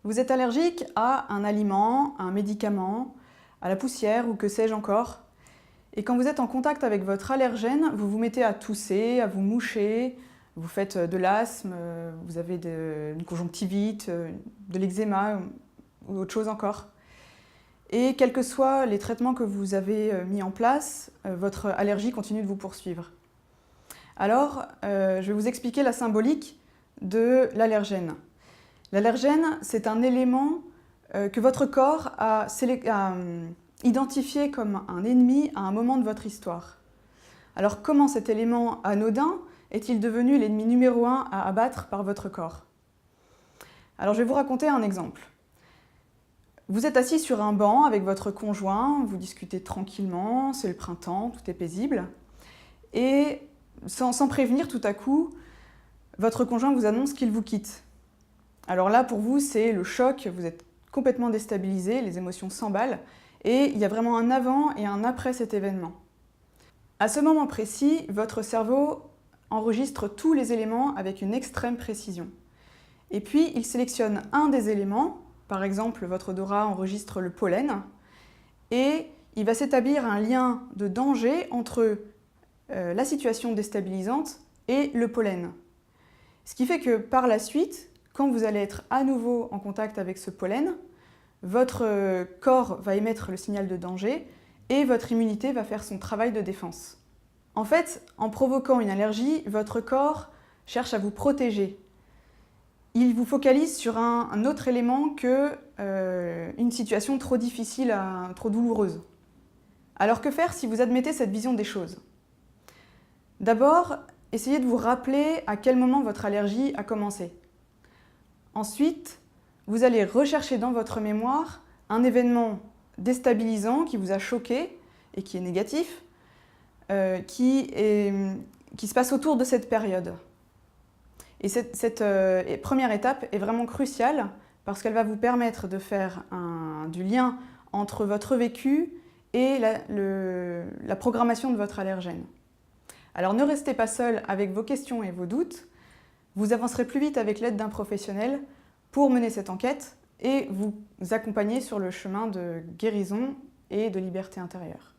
Vous êtes allergique à un aliment, à un médicament, à la poussière ou que sais-je encore. Et quand vous êtes en contact avec votre allergène, vous vous mettez à tousser, à vous moucher, vous faites de l'asthme, vous avez une conjonctivite, de l'eczéma ou autre chose encore. Et quels que soient les traitements que vous avez mis en place, votre allergie continue de vous poursuivre. Alors, je vais vous expliquer la symbolique de l'allergène. L'allergène, c'est un élément que votre corps a identifié comme un ennemi à un moment de votre histoire. Alors comment cet élément anodin est-il devenu l'ennemi numéro 1 à abattre par votre corps? Alors je vais vous raconter un exemple. Vous êtes assis sur un banc avec votre conjoint, vous discutez tranquillement, c'est le printemps, tout est paisible. Et sans prévenir, tout à coup, votre conjoint vous annonce qu'il vous quitte. Alors là, pour vous, c'est le choc, vous êtes complètement déstabilisé, les émotions s'emballent, et il y a vraiment un avant et un après cet événement. À ce moment précis, votre cerveau enregistre tous les éléments avec une extrême précision. Et puis, il sélectionne un des éléments, par exemple, votre odorat enregistre le pollen, et il va s'établir un lien de danger entre la situation déstabilisante et le pollen. Ce qui fait que par la suite, quand vous allez être à nouveau en contact avec ce pollen, votre corps va émettre le signal de danger et votre immunité va faire son travail de défense. En fait, en provoquant une allergie, votre corps cherche à vous protéger. Il vous focalise sur un autre élément que une situation trop difficile, trop douloureuse. Alors que faire si vous admettez cette vision des choses? D'abord, essayez de vous rappeler à quel moment votre allergie a commencé. Ensuite, vous allez rechercher dans votre mémoire un événement déstabilisant qui vous a choqué et qui est négatif, qui se passe autour de cette période. Et cette première étape est vraiment cruciale parce qu'elle va vous permettre de faire du lien entre votre vécu et la programmation de votre allergène. Alors ne restez pas seul avec vos questions et vos doutes. Vous avancerez plus vite avec l'aide d'un professionnel pour mener cette enquête et vous accompagner sur le chemin de guérison et de liberté intérieure.